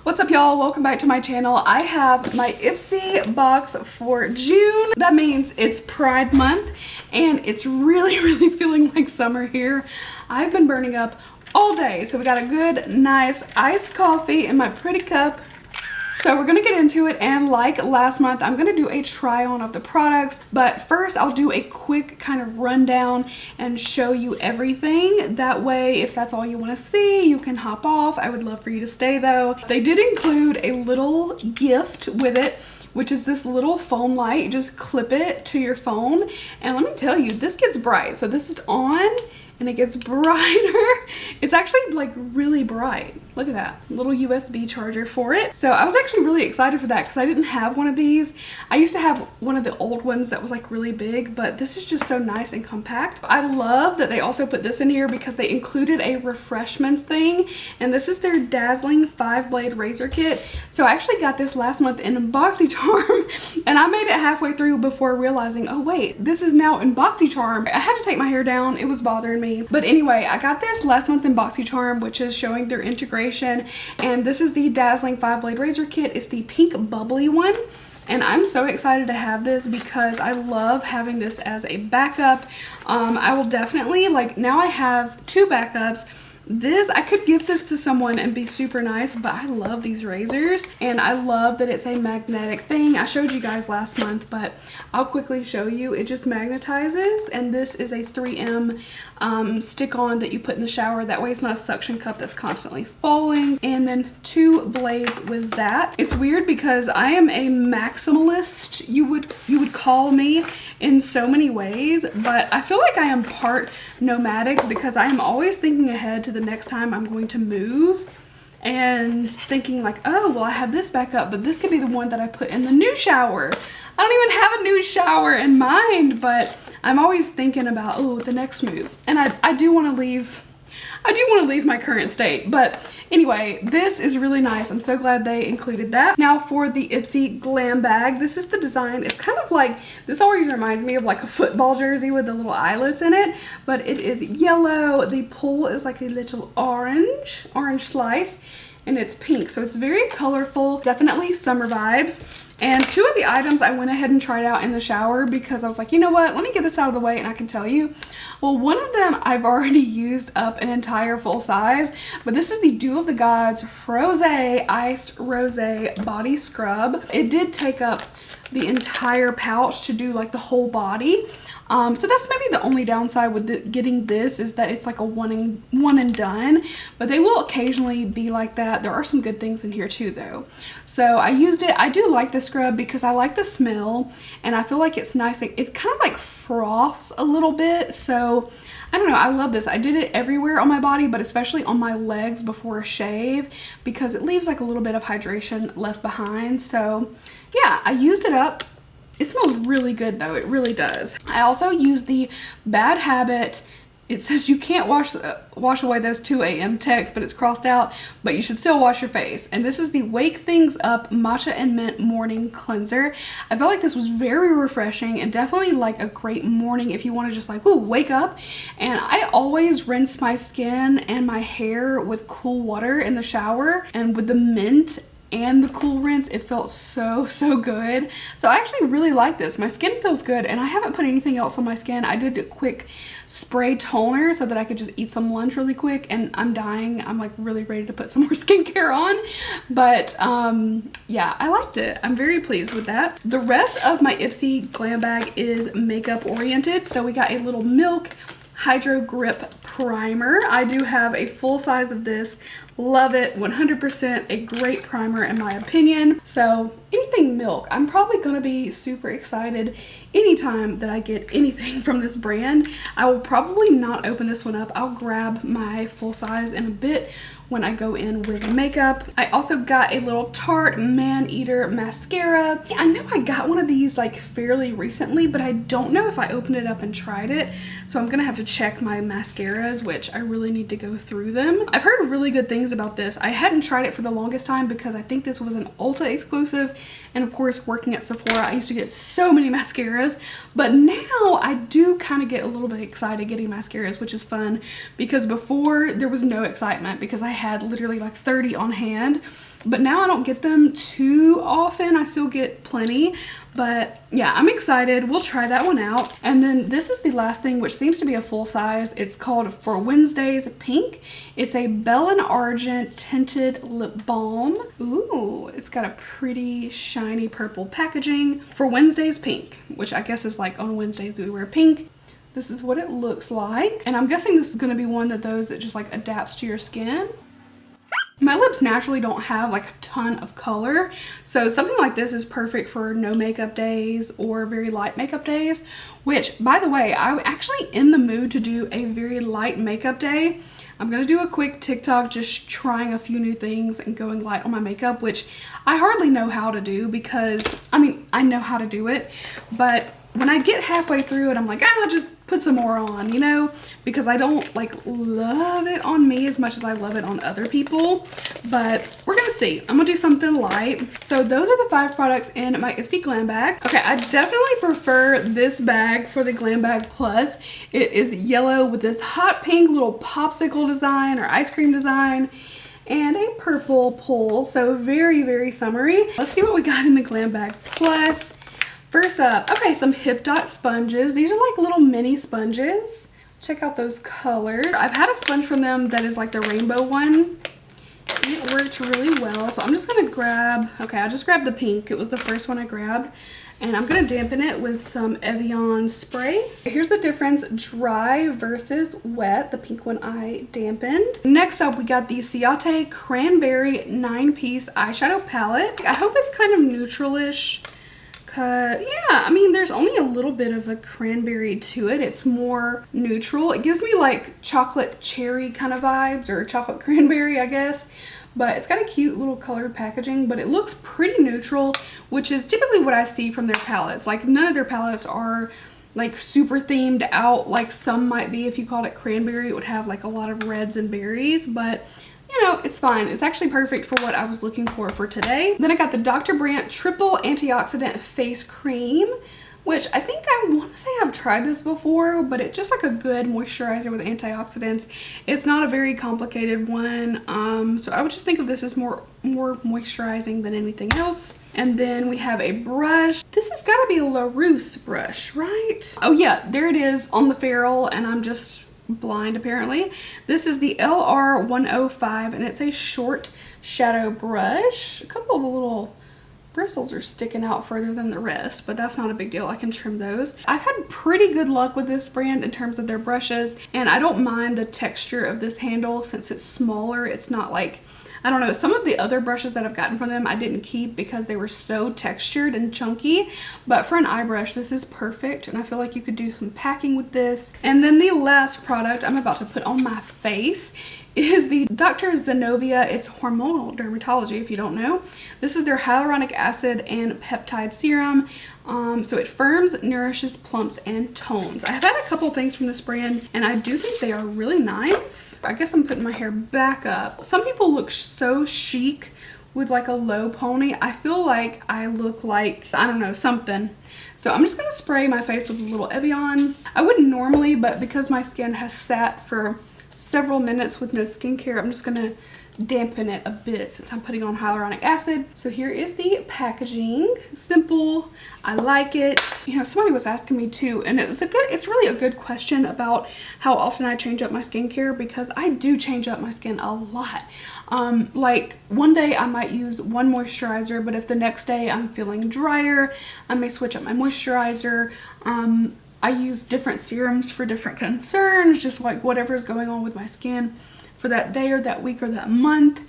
What's up, y'all? Welcome back to my channel. I have my Ipsy box for June. That means it's Pride Month and it's really feeling like summer here. I've been burning up all day, so we got a good, nice iced coffee in my pretty cup. So we're gonna get into it, and like last month, I'm gonna do a try on of the products, but first I'll do a quick kind of rundown and show you everything. That way, if that's all you wanna see, you can hop off. I would love for you to stay though. They did include a little gift with it, which is this little phone light. You just clip it to your phone, and let me tell you, this gets bright. So this is on, and it gets brighter. It's actually like really bright. Look at that little USB charger for it. So I was actually really excited for that because I didn't have one of these. I used to have one of the old ones that was like really big, but this is just so nice and compact. I love that they also put this in here because they included a refreshments thing, and this is their dazzling 5-blade razor kit. So I actually got this last month in BoxyCharm, and I made it halfway through before realizing, oh wait, this is now in BoxyCharm. I had to take my hair down. It was bothering me. But anyway, I got this last month in BoxyCharm, which is showing their integration, and this is the dazzling 5-blade razor kit. It's the pink bubbly one, and I'm so excited to have this because I love having this as a backup. I will definitely, like, now I have 2 backups. This, I could give this to someone and be super nice, but I love these razors, and I love that it's a magnetic thing. I showed you guys last month, but I'll quickly show you. It just magnetizes, and this is a 3M stick-on that you put in the shower. That way it's not a suction cup that's constantly falling. And then 2 blades with that. It's weird because I am a maximalist, you would call me, in so many ways, but I feel like I am part nomadic because I am always thinking ahead to the next time I'm going to move and thinking like, oh, well, I have this back up, but this could be the one that I put in the new shower. I don't even have a new shower in mind, but I'm always thinking about, oh, the next move. And I do want to leave my current state. But anyway, this is really nice. I'm so glad they included that. Now for the Ipsy Glambag, this is the design. It's kind of like, this always reminds me of like a football jersey with the little eyelets in it, but it is yellow. The pull is like a little orange slice, and it's pink. So it's very colorful, definitely summer vibes. And 2 of the items I went ahead and tried out in the shower because I was like, you know what, let me get this out of the way and I can tell you. Well, one of them I've already used up an entire full size, but this is the Dew of the Gods Froze Iced Rosé Body Scrub. It did take up the entire pouch to do like the whole body. So that's maybe the only downside with getting this, is that it's like a one and done, but they will occasionally be like that. There are some good things in here too though. So I used it. I do like the scrub because I like the smell, and I feel like it's nice. It kind of like froths a little bit. So I don't know, I love this. I did it everywhere on my body, but especially on my legs before a shave because it leaves like a little bit of hydration left behind. So yeah, I used it up. It smells really good though, it really does. I also use the Bad Habit. It says you can't wash away those 2 a.m. texts, but it's crossed out, but you should still wash your face. And this is the Wake Things Up Matcha and Mint Morning Cleanser. I felt like this was very refreshing and definitely like a great morning if you want to just like, ooh, wake up. And I always rinse my skin and my hair with cool water in the shower, and with the mint and the cool rinse, it felt so good. So I actually really like this. My skin feels good, and I haven't put anything else on my skin. I did a quick spray toner so that I could just eat some lunch really quick, and I'm dying. I'm like really ready to put some more skincare on, but yeah, I liked it. I'm very pleased with that. The rest of my Ipsy Glambag is makeup oriented. So we got a little Milk Hydro Grip Primer. I do have a full size of this. Love it, 100% a great primer in my opinion. So anything Milk, I'm probably gonna be super excited anytime that I get anything from this brand. I will probably not open this one up. I'll grab my full size in a bit when I go in with makeup. I also got a little Tarte Man Eater mascara. I know I got one of these like fairly recently, but I don't know if I opened it up and tried it. So I'm gonna have to check my mascaras, which I really need to go through them. I've heard really good things about this. I hadn't tried it for the longest time because I think this was an Ulta exclusive, and of course working at Sephora I used to get so many mascaras, but now I do kind of get a little bit excited getting mascaras, which is fun because before there was no excitement because I had literally like 30 on hand. but now I don't get them too often. I still get plenty, but yeah, I'm excited. We'll try that one out. And then this is the last thing, which seems to be a full size. It's called For Wednesdays Pink. It's a Bell and Argent tinted lip balm. Ooh, it's got a pretty shiny purple packaging. For Wednesdays Pink, which I guess is like on Wednesdays we wear pink. This is what it looks like. And I'm guessing this is gonna be one of those that just like adapts to your skin. My lips naturally don't have like a ton of color, so something like this is perfect for no makeup days or very light makeup days, which, by the way, I'm actually in the mood to do a very light makeup day. I'm gonna do a quick TikTok just trying a few new things and going light on my makeup, which I hardly know how to do because, I mean, I know how to do it, but when I get halfway through it, I'm like, I'll just put some more on, you know, because I don't like love it on me as much as I love it on other people, but we're gonna see. I'm gonna do something light. So those are the 5 products in my Ipsy Glam bag. Okay, I definitely prefer this bag for the Glambag Plus. It is yellow with this hot pink little popsicle design or ice cream design and a purple pull, so very, very summery. Let's see what we got in the Glambag Plus. First up, okay, some Hip Dot sponges. These are like little mini sponges. Check out those colors. I've had a sponge from them that is like the rainbow one. It works really well. So I'm just gonna grab, okay, I just grabbed the pink. It was the first one I grabbed. And I'm gonna dampen it with some Evian spray. Here's the difference, dry versus wet. The pink one I dampened. Next up, we got the Ciate Cranberry 9-piece eyeshadow palette. I hope it's kind of neutral-ish. Yeah, I mean, there's only a little bit of a cranberry to it. It's more neutral. It gives me like chocolate cherry kind of vibes, or chocolate cranberry, I guess. But it's got a cute little colored packaging, but it looks pretty neutral, which is typically what I see from their palettes. Like, none of their palettes are like super themed out like some might be. If you called it cranberry, it would have like a lot of reds and berries, but you know, it's fine. It's actually perfect for what I was looking for today. Then I got the Dr. Brandt Triple Antioxidant Face Cream, which I think I want to say I've tried this before, but it's just like a good moisturizer with antioxidants. It's not a very complicated one, so I would just think of this as more moisturizing than anything else. And then we have a brush. This has got to be a LaRousse brush, right? Oh yeah, there it is on the ferrule, and I'm just blind apparently. This is the LR105 and it's a short shadow brush. A couple of the little bristles are sticking out further than the rest, but that's not a big deal. I can trim those. I've had pretty good luck with this brand in terms of their brushes, and I don't mind the texture of this handle since it's smaller. It's not like, I don't know, some of the other brushes that I've gotten from them I didn't keep because they were so textured and chunky, but for an eye brush this is perfect, and I feel like you could do some packing with this. And then the last product I'm about to put on my face is the Dr. Zenovia. It's hormonal dermatology, if you don't know. This is their hyaluronic acid and peptide serum. So it firms, nourishes, plumps, and tones. I have had a couple things from this brand, and I do think they are really nice. I guess I'm putting my hair back up. Some people look so chic with like a low pony. I feel like I look like, I don't know, something. So I'm just gonna spray my face with a little Evian. I wouldn't normally, but because my skin has sat for several minutes with no skincare, I'm just gonna dampen it a bit since I'm putting on hyaluronic acid. So here is the packaging. Simple. I like it. You know, somebody was asking me too, and it's really a good question about how often I change up my skincare, because I do change up my skin a lot. Like one day I might use one moisturizer, but if the next day I'm feeling drier, I may switch up my moisturizer. I use different serums for different concerns, just like whatever's going on with my skin for that day or that week or that month.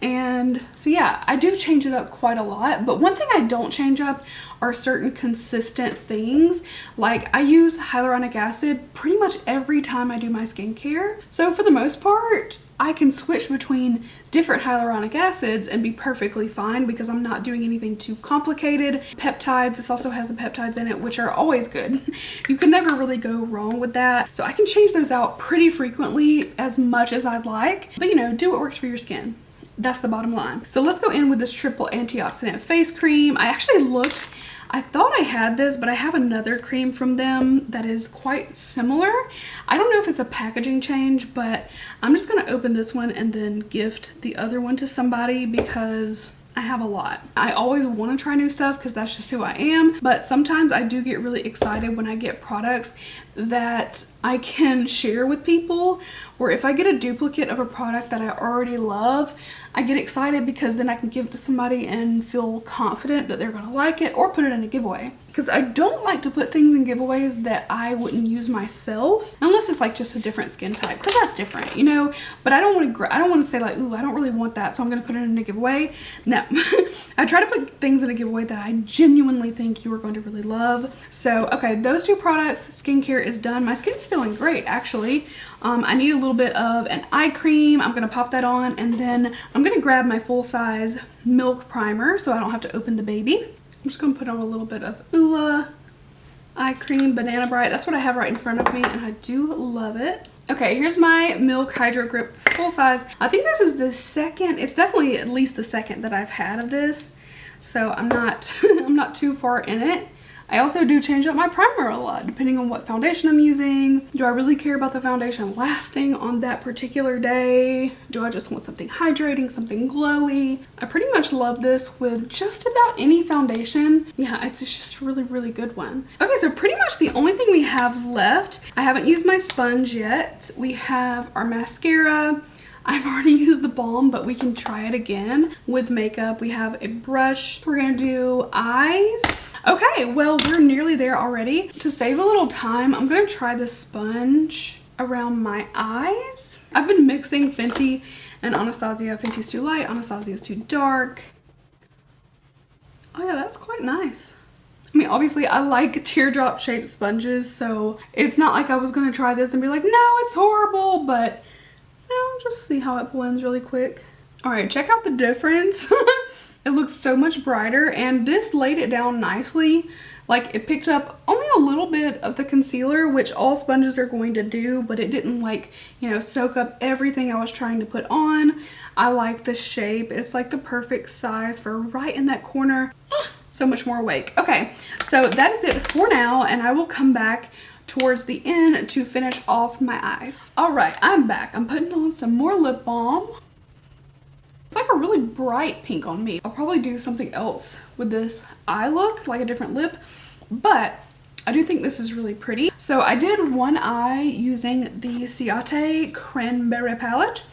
And so yeah, I do change it up quite a lot, but one thing I don't change up are certain consistent things. Like I use hyaluronic acid pretty much every time I do my skincare. So for the most part, I can switch between different hyaluronic acids and be perfectly fine because I'm not doing anything too complicated. Peptides, this also has the peptides in it, which are always good. You can never really go wrong with that. So I can change those out pretty frequently, as much as I'd like, but you know, do what works for your skin. That's the bottom line. So let's go in with this triple antioxidant face cream. I actually looked, I thought I had this, but I have another cream from them that is quite similar. I don't know if it's a packaging change, but I'm just gonna open this one and then gift the other one to somebody because I have a lot. I always want to try new stuff because that's just who I am, but sometimes I do get really excited when I get products that I can share with people, or if I get a duplicate of a product that I already love, I get excited because then I can give it to somebody and feel confident that they're gonna like it, or put it in a giveaway. Because I don't like to put things in giveaways that I wouldn't use myself, unless it's like just a different skin type, because that's different, you know. But I don't want to say like, ooh, I don't really want that, so I'm gonna put it in a giveaway. No, I try to put things in a giveaway that I genuinely think you are going to really love. So okay, those two products, skincare is done. My skin's feeling great actually. I need a little bit of an eye cream. I'm gonna pop that on, and then I'm gonna grab my full-size milk primer so I don't have to open the baby. I'm just gonna put on a little bit of Oola eye cream, Banana Bright. That's what I have right in front of me, and I do love it. Okay, here's my Milk Hydro Grip full size. I think this is the second, it's definitely at least the second that I've had of this, so I'm not I'm not too far in it. I also do change up my primer a lot depending on what foundation I'm using. Do I really care about the foundation lasting on that particular day? Do I just want something hydrating, something glowy? I pretty much love this with just about any foundation. Yeah, it's just a really, really good one. Okay, so pretty much the only thing we have left, I haven't used my sponge yet. We have our mascara. I've already used the balm, but we can try it again with makeup. We have a brush. We're gonna do eyes. Okay, well, we're nearly there already. To save a little time, I'm gonna try the sponge around my eyes. I've been mixing Fenty and Anastasia. Fenty's too light, Anastasia's too dark. Oh yeah, that's quite nice. I mean, obviously I like teardrop shaped sponges, so it's not like I was gonna try this and be like, no, it's horrible, but I'll just see how it blends really quick. All right, check out the difference. It looks so much brighter, and this laid it down nicely. Like, it picked up only a little bit of the concealer, which all sponges are going to do, but it didn't, like, you know, soak up everything I was trying to put on. I like the shape. It's like the perfect size for right in that corner. So much more awake. Okay, so that is it for now, and I will come back towards the end to finish off my eyes. All right, I'm back. I'm putting on some more lip balm. It's like a really bright pink on me. I'll probably do something else with this eye look, like a different lip, but I do think this is really pretty. So I did one eye using the Ciate Cranberry palette.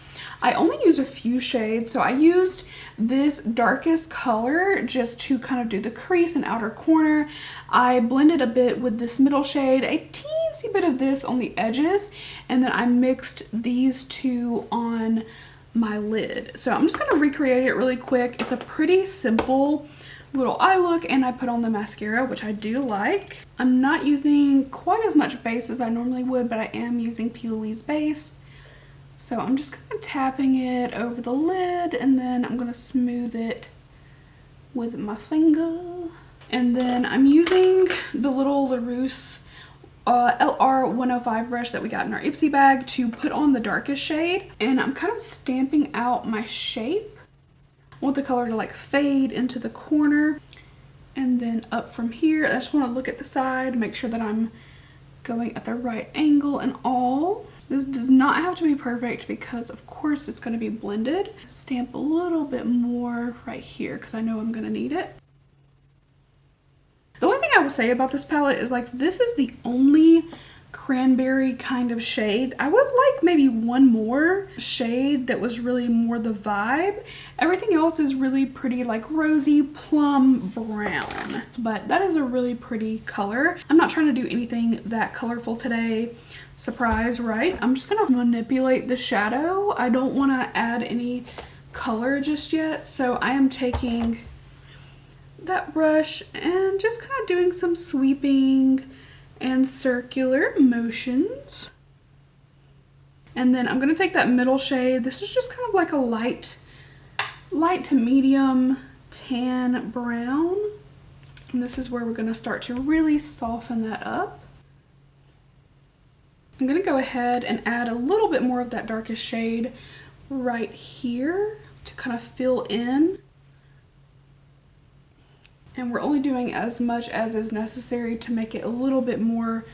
I only used a few shades, so I used this darkest color just to kind of do the crease and outer corner. I blended a bit with this middle shade, a teensy bit of this on the edges, and then I mixed these two on my lid. So I'm just going to recreate it really quick. It's a pretty simple little eye look, and I put on the mascara, which I do like. I'm not using quite as much base as I normally would, but I am using P. Louise base. So I'm just kind of tapping it over the lid, and then I'm going to smooth it with my finger. And then I'm using the little LaRousse LR105 brush that we got in our Ipsy bag to put on the darkest shade. And I'm kind of stamping out my shape. I want the color to like fade into the corner. And then up from here, I just want to look at the side, make sure that I'm going at the right angle and all. This does not have to be perfect because of course it's going to be blended. Stamp a little bit more right here because I know I'm going to need it. The only thing I will say about this palette is like this is the only cranberry kind of shade. I would have liked maybe one more shade that was really more the vibe. Everything else is really pretty like rosy plum brown, but that is a really pretty color. I'm not trying to do anything that colorful today. Surprise, right? I'm just gonna manipulate the shadow. I don't want to add any color just yet, so I am taking that brush and just kind of doing some sweeping and circular motions. And then I'm gonna take that middle shade. This is just kind of like a light to medium tan brown, and this is where we're gonna start to really soften that up. I'm gonna go ahead and add a little bit more of that darkest shade right here. to kind of fill in. And we're only doing as much as is necessary to make it a little bit more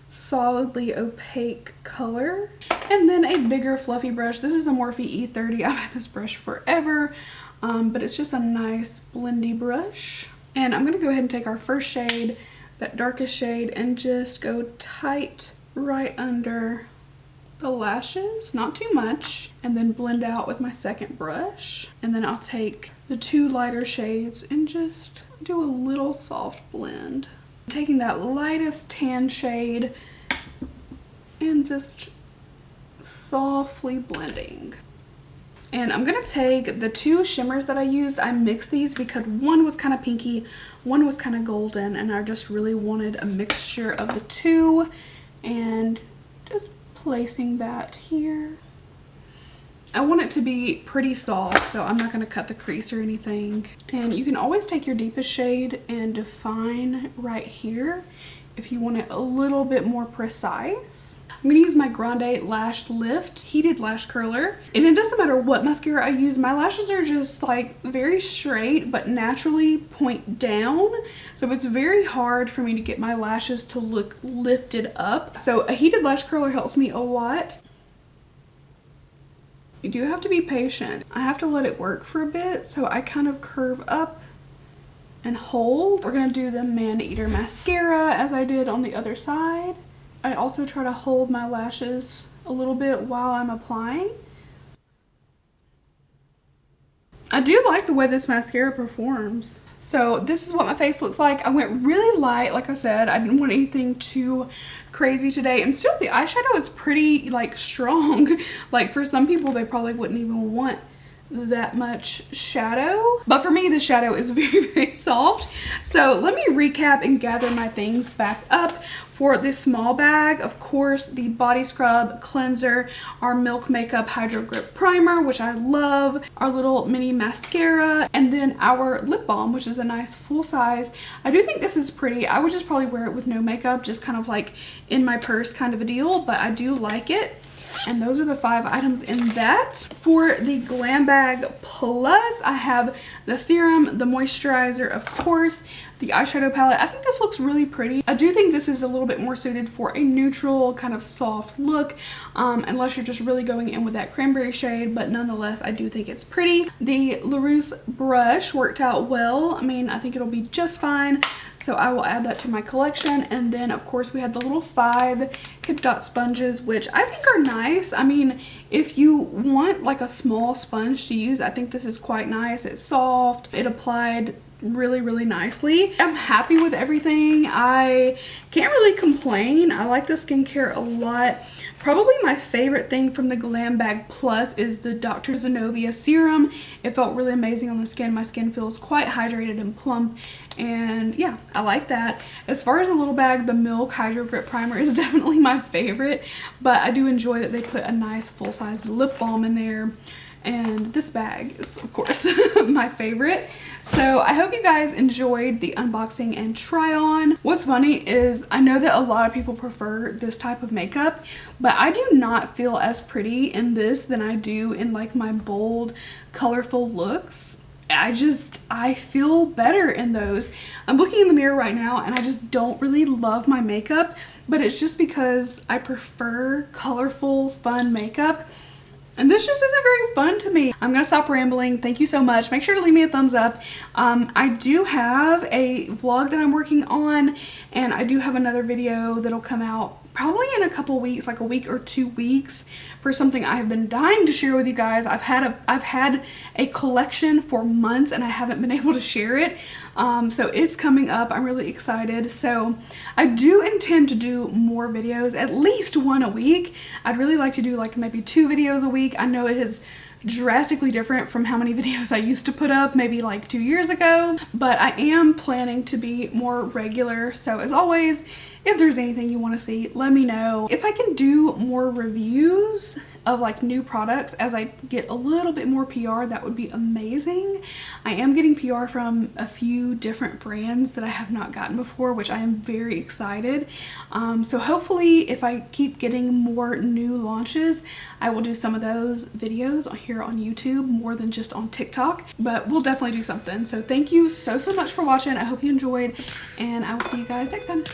solidly opaque color. And then a bigger fluffy brush. This is a Morphe E30. I've had this brush forever, but it's just a nice blendy brush. And I'm gonna go ahead and take our first shade, that darkest shade, and just go tight right under the lashes, not too much, and then blend out with my second brush. And then I'll take the two lighter shades and just do a little soft blend. Taking that lightest tan shade and just softly blending. And I'm gonna take the two shimmers that I used. I mixed these because one was kind of pinky, one was kind of golden, and I just really wanted a mixture of the two. And just placing that here. I want it to be pretty soft, so I'm not going to cut the crease or anything. And you can always take your deepest shade and define right here if you want it a little bit more precise. I'm going to use my Grande Lash Lift Heated Lash Curler. And it doesn't matter what mascara I use, my lashes are just like very straight but naturally point down. So it's very hard for me to get my lashes to look lifted up. So a heated lash curler helps me a lot. You do have to be patient. I have to let it work for a bit, so I kind of curve up and hold. We're gonna do the Man Eater mascara as I did on the other side. I also try to hold my lashes a little bit while I'm applying. I do like the way this mascara performs. So this is what my face looks like. I went really light, like I said. I didn't want anything too crazy today. And still the eyeshadow is pretty like strong. Like for some people, they probably wouldn't even want that much shadow. But for me, the shadow is very, very soft. So let me recap and gather my things back up. For this small bag, of course, the body scrub, cleanser, our Milk Makeup Hydro Grip Primer, which I love, our little mini mascara, and then our lip balm, which is a nice full size. I do think this is pretty. I would just probably wear it with no makeup, just kind of like in my purse kind of a deal, but I do like it. And those are the 5 items in that. For the Glambag Plus, I have the serum, the moisturizer, of course, the eyeshadow palette. I think this looks really pretty. I do think this is a little bit more suited for a neutral kind of soft look, unless you're just really going in with that cranberry shade, but nonetheless, I do think it's pretty. The LaRousse brush worked out well. I mean, I think it'll be just fine. So I will add that to my collection. And then of course we had the little 5 Hip Dot sponges, which I think are nice. I mean, if you want like a small sponge to use, I think this is quite nice. It's soft. It applied really, really nicely. I'm happy with everything. I can't really complain. I like the skincare a lot. Probably my favorite thing from the Glambag Plus is the Dr. Zenobia serum. It felt really amazing on the skin. My skin feels quite hydrated and plump, and yeah, I like that. As far as a little bag, the Milk Hydro Grip Primer is definitely my favorite, but I do enjoy that they put a nice full-size lip balm in there. And this bag is, of course, my favorite. So I hope you guys enjoyed the unboxing and try on. What's funny is I know that a lot of people prefer this type of makeup, but I do not feel as pretty in this than I do in like my bold, colorful looks. I feel better in those. I'm looking in the mirror right now and I just don't really love my makeup, but it's just because I prefer colorful, fun makeup. And this just isn't very fun to me. I'm gonna stop rambling. Thank you so much. Make sure to leave me a thumbs up. I do have a vlog that I'm working on, and I do have another video that'll come out probably in a couple weeks, like a week or 2 weeks, for something I have been dying to share with you guys. I've had a collection for months and I haven't been able to share it. So it's coming up. I'm really excited. So I do intend to do more videos, at least 1 a week. I'd really like to do like maybe 2 videos a week. I know it is drastically different from how many videos I used to put up maybe like 2 years ago, but I am planning to be more regular. So as always, if there's anything you want to see, let me know. If I can do more reviews of like new products as I get a little bit more PR. That would be amazing. I am getting PR from a few different brands that I have not gotten before, which I am very excited. So hopefully if I keep getting more new launches, I will do some of those videos here on YouTube more than just on TikTok, but we'll definitely do something. So thank you so much for watching. I hope you enjoyed, and I will see you guys next time.